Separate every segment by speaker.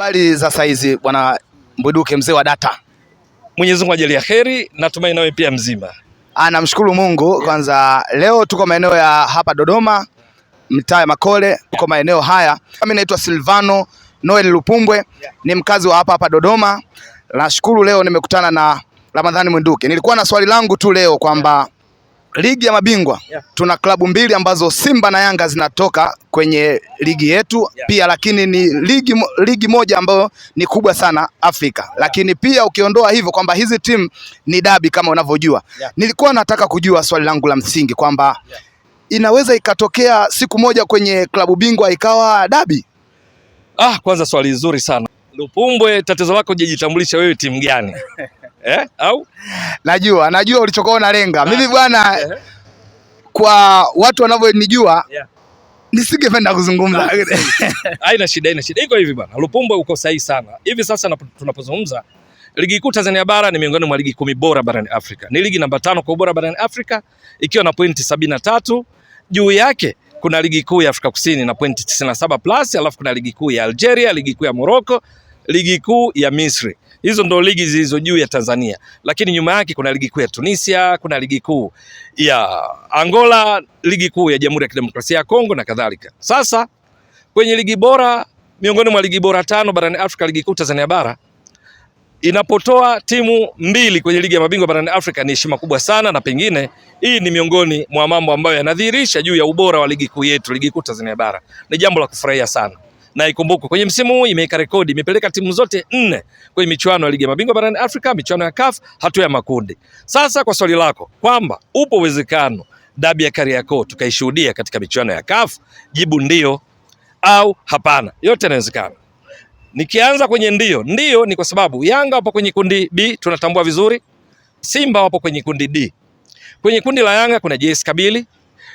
Speaker 1: Habari za saizi bwana Mbwiduke, mzee wa data.
Speaker 2: Mwenyezi Mungu ajalie kheri, natumai nawe pia mzima.
Speaker 1: Namshukuru Mungu. Kwanza leo tuko maeneo ya hapa Dodoma, mtaa ya Makole, tuko maeneo haya. Mimi naitwa Silvano Noel Lupumbwe, ni mkazi wa hapa Dodoma. Nashukuru leo nimekutana na Ramadhani Mbwiduke. Nilikuwa na swali langu tu leo kwamba ligi ya mabingwa tuna klabu mbili ambazo Simba na Yanga zinatoka kwenye ligi yetu pia, lakini ni ligi moja ambayo ni kubwa sana Afrika. Lakini pia ukiondoa hivyo kwamba hizi timu ni dabi kama unavyojua. Nilikuwa nataka kujua, swali langu la msingi kwamba inaweza ikatokea siku moja kwenye klabu bingwa ikawa dabi?
Speaker 2: Kwanza swali zuri sana Lupumbwe, tatizo lako hujajitambulisha wewe timu gani? Au?
Speaker 1: Najua ulichokuwa unalenga. Mimi bwana, kwa watu wanavyonijua nisingependa kuzungumza.
Speaker 2: Haina shida. Iko hivi bwana, Lupumbwe uko sahihi sana. Hivi sasa tunapozungumza, ligi kuu Tanzania bara ni miongoni mwa ligi 10 bora barani Afrika. Ni ligi namba 5 kwa ubora barani Afrika ikiwa na pointi 73. Juu yake kuna ligi kuu ya Afrika Kusini na pointi 97 plus, alafu kuna ligi kuu ya Algeria, ligi kuu ya Morocco, ligi kuu ya Misri. Hizo ndo ligi zilizo juu ya Tanzania. Lakini nyuma yake kuna ligi kuu ya Tunisia, kuna ligi kuu ya Angola, ligi kuu ya Jamhuri ya Kidemokrasia ya Kongo na kadhalika. Sasa kwenye ligi bora, miongoni mwa ligi bora 5 barani Afrika, ligi kuu Tanzania bara inapotoa timu mbili kwenye ligi ya mabingwa barani Afrika ni heshima kubwa sana, na pengine hii ni miongoni mwa mambo ambayo yanadhihirisha juu ya ubora wa ligi kuu yetu, ligi kuu Tanzania bara. Ni jambo la kufurahia sana. Na ikumbuke kwenye msimu huu imeweka rekodi, imepeleka timu zote 4 kwenye michuano ya ligi ya mabingwa barani Afrika, michuano ya CAF, hatua ya makundi. Sasa kwa swali lako kwamba upo uwezekano dabi ya Kariakoo tukaishuhudia katika michuano ya CAF, jibu ndio au hapana. Yote yanawezekana. Nikianza kwenye ndio ni kwa sababu Yanga wapo kwenye kundi B, tunatambua vizuri. Simba wapo kwenye kundi D. Kwenye kundi la Yanga kuna JS Kabylie,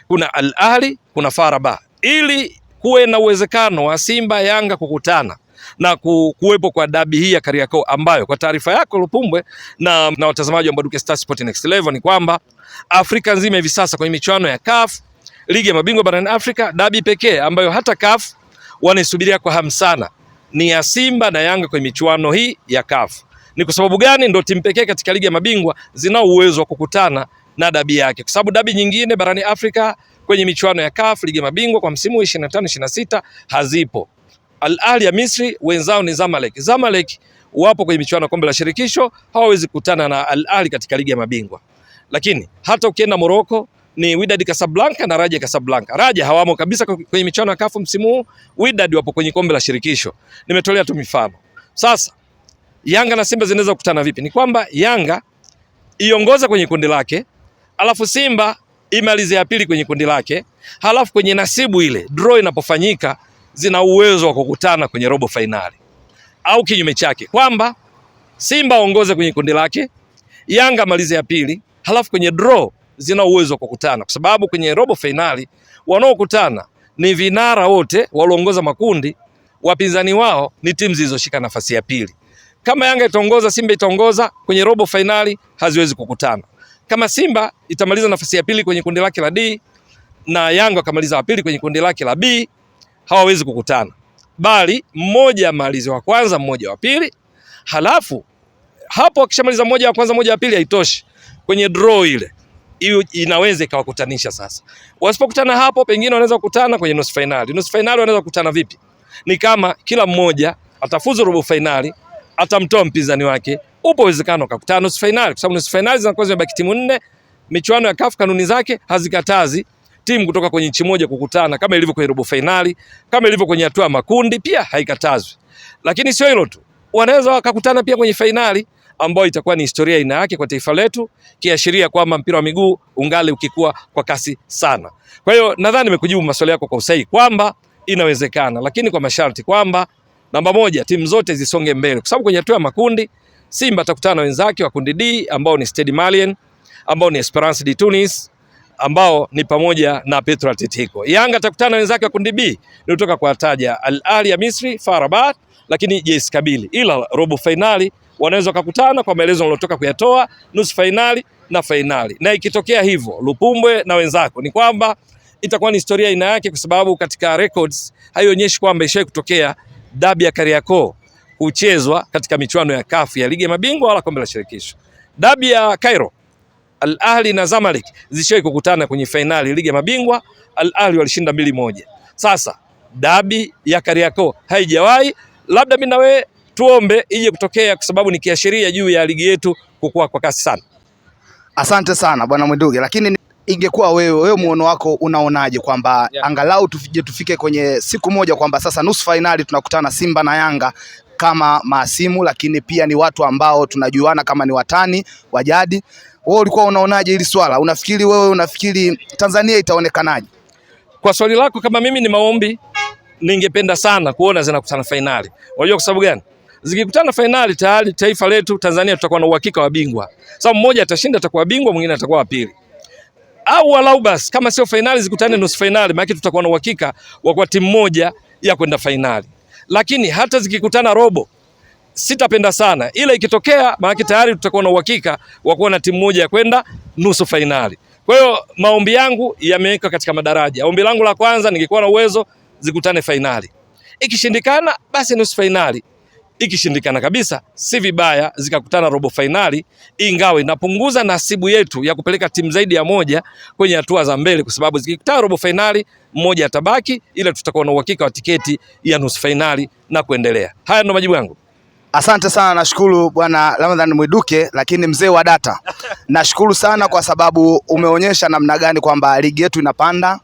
Speaker 2: kuna Al Ahly, kuna FAR Rabat. Ili kuwe na uwezekano wa Simba Yanga kukutana na kuwepo kwa dabi hii ya Kariakoo, ambayo kwa taarifa yako Lupumbwe na watazamaji wa Mbwaduke Star Sport Next Level, ni kwamba Afrika nzima hivi sasa kwenye michuano ya CAF, ligi ya mabingwa barani Afrika, dabi pekee ambayo hata CAF wanaisubiria kwa hamu sana ni ya Simba na Yanga kwenye michuano hii ya CAF. Ni kwa sababu gani? Ndio timu pekee katika ligi ya mabingwa zinao uwezo wa kukutana na dabi yake, kwa sababu dabi nyingine barani Afrika kwenye michuano ya CAF ligi ya mabingwa kwa msimu 25-26 hazipo. Al Ahly ya Misri wenzao ni Zamalek. Zamalek wapo kwenye michuano ya kombe la shirikisho, hawawezi kukutana na Al Ahly katika ligi ya mabingwa. Lakini hata ukienda Morocco ni Wydad Casablanca na Raja Casablanca. Raja hawamo kabisa kwenye michuano ya CAF msimu huu, Wydad wapo kwenye kombe la shirikisho. Nimetolea tu mifano. Sasa Yanga na Simba zinaweza kukutana vipi? Ni kwamba Yanga iongoza kwenye kundi lake, alafu Simba imalize ya pili kwenye kundi lake, halafu kwenye nasibu ile draw inapofanyika zina uwezo wa kukutana kwenye robo finali. Au kinyume chake kwamba Simba aongoze kwenye kundi lake, Yanga malize ya pili, halafu kwenye draw zina uwezo wa kukutana, kwa sababu kwenye robo finali wanaokutana ni vinara wote walioongoza makundi, wapinzani wao ni timu zilizoshika nafasi ya pili. Kama Yanga itaongoza, Simba itaongoza, kwenye robo finali haziwezi kukutana. Kama Simba itamaliza nafasi ya pili kwenye kundi lake la D na Yanga akamaliza wa pili kwenye kundi lake la B, hawawezi kukutana, bali mmoja amalize wa kwanza, mmoja wa pili. Halafu hapo akishamaliza mmoja wa kwanza, mmoja wa pili haitoshi, kwenye draw ile hiyo inaweza ikawakutanisha. Sasa wasipokutana hapo, pengine wanaweza kukutana kwenye nusu finali. Nusu finali wanaweza kukutana vipi? Ni kama kila mmoja atafuzu robo finali, atamtoa mpinzani wake. Upo uwezekano akakutana nusu finali, kwa sababu nusu finali zinakuwa zimebaki timu 4. Michuano ya CAF kanuni zake hazikatazi timu kutoka kwenye nchi moja kukutana, kama ilivyo kwenye robo finali, kama ilivyo kwenye hatua ya makundi pia haikatazwi. Lakini sio hilo tu, wanaweza wakakutana pia kwenye finali, ambayo itakuwa ni historia aina yake kwa taifa letu, kiashiria kwamba mpira wa miguu ungali ukikua kwa kasi sana. Kwa hiyo nadhani nimekujibu maswali yako kwa usahihi kwamba inawezekana, lakini kwa masharti kwamba namba moja, timu zote zisonge mbele, kwa sababu kwenye hatua ya makundi Simba atakutana na wenzake wa kundi D ambao ni Stade Malien, ambao ni Esperance de Tunis, ambao ni pamoja na Petro Atletico. Yanga atakutana na wenzake wa kundi B nilitoka kuwataja, Al Ahly ya Misri, FAR Rabat, lakini JS Kabylie. Ila robo finali wanaweza kukutana kwa maelezo nilotoka kuyatoa, nusu finali na finali. Na ikitokea hivyo, Lupumbwe na wenzako, ni kwamba itakuwa ni historia aina yake, kwa sababu katika records haionyeshi kwamba ishawahi kutokea dabi ya Kariakoo kuchezwa katika michuano ya CAF ya ligi ya mabingwa wala kombe la shirikisho. Dabi ya Cairo, Al Ahli na Zamalek zishawahi kukutana kwenye fainali ligi ya mabingwa, Al Ahli walishinda 2-1. Sasa dabi ya Kariakoo haijawahi, labda mimi na wewe tuombe ije kutokea, kwa sababu ni kiashiria juu ya ligi yetu kukua kwa kasi sana.
Speaker 1: Asante sana Bwana Mwiduke, lakini ingekuwa wewe muono wako unaonaje kwamba angalau tufike kwenye siku moja kwamba sasa nusu fainali tunakutana Simba na Yanga kama maasimu, lakini pia ni watu ambao tunajuana kama ni watani wa jadi. Wewe ulikuwa unaonaje hili swala? Unafikiri Tanzania itaonekanaje?
Speaker 2: Kwa swali lako, kama mimi ni maombi, ningependa sana kuona zinakutana fainali. Unajua kwa sababu gani? Zikikutana fainali tayari taifa letu Tanzania tutakuwa na uhakika wa bingwa. Sababu mmoja atashinda atakuwa bingwa, mwingine atakuwa wa pili. Au walau basi kama sio fainali zikutane nusu fainali, maana tutakuwa na uhakika wa kwa timu moja ya kwenda fainali. Lakini hata zikikutana robo, sitapenda sana. Ila ikitokea, maana tayari tutakuwa na uhakika wa kuwa na timu moja ya kwenda nusu fainali. Kwa hiyo maombi yangu yameweka katika madaraja. Ombi langu la kwanza, ningekuwa na uwezo zikutane fainali. Ikishindikana basi nusu fainali. Ikishindikana kabisa si vibaya zikakutana robo fainali, ingawa inapunguza nasibu yetu ya kupeleka timu zaidi ya moja kwenye hatua za mbele, kwa sababu zikikutana robo fainali mmoja atabaki, ila tutakuwa na uhakika wa tiketi ya nusu fainali na kuendelea. Haya ndo majibu yangu.
Speaker 1: Asante sana, nashukuru Bwana Ramadhan Mwiduke, lakini mzee wa data. Nashukuru sana kwa sababu umeonyesha namna gani kwamba ligi yetu inapanda,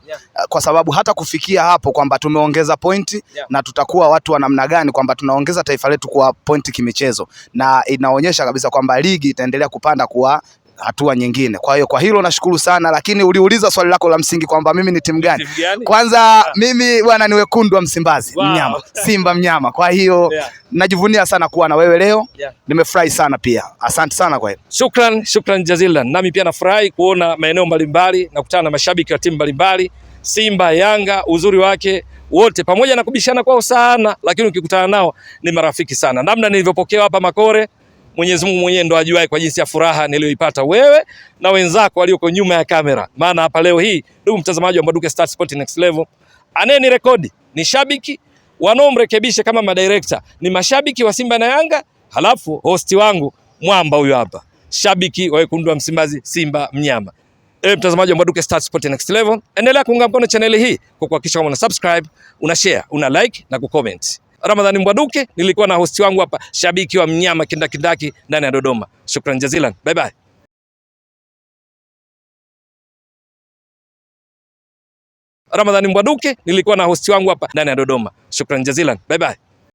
Speaker 1: kwa sababu hata kufikia hapo kwamba tumeongeza pointi na tutakuwa watu wa namna gani kwamba tunaongeza taifa letu kwa pointi kimichezo, na inaonyesha kabisa kwamba ligi itaendelea kupanda kuwa hatua nyingine. Kwa hiyo kwa hilo nashukuru sana, lakini uliuliza swali lako la msingi kwamba mimi ni timu gani? Kwanza mimi bwana ni wekundu wa Msimbazi, mnyama, Simba mnyama. Kwa hiyo najivunia sana kuwa na wewe leo. Nimefurahi sana pia. Asante sana kwa hilo.
Speaker 2: Shukran jazilan. Nami pia nafurahi kuona maeneo mbalimbali na kukutana na mashabiki wa timu mbalimbali. Simba, Yanga, uzuri wake wote pamoja na kubishana kwao sana, lakini ukikutana nao ni marafiki sana. Namna nilivyopokea hapa Makore, Mwenyezi Mungu mwenyewe ndo ajuaye kwa jinsi ya furaha niliyoipata wewe na wenzako walioko nyuma ya kamera. Maana hapa leo hii, ndugu mtazamaji wa Mbwaduke Star Sport Next Level, anayeni rekodi ni shabiki, wanaomrekebisha kama madirector ni mashabiki wa Simba na Yanga, halafu hosti wangu mwamba huyu hapa, shabiki wa wekundu wa Msimbazi, Simba mnyama. Mtazamaji wa Mbwaduke Star Sport Next Level, endelea kuunga mkono channel hii kwa kuhakikisha kama una subscribe, una share, una like na kucomment. Ramadhani Mbwaduke, nilikuwa na hosti wangu hapa, shabiki wa mnyama kindakindaki ndani ya Dodoma. Shukran jazilan. Bye bye. Ramadhani Mbwaduke, nilikuwa na hosti wangu hapa ndani ya Dodoma. Shukran jazilan. Bye bye.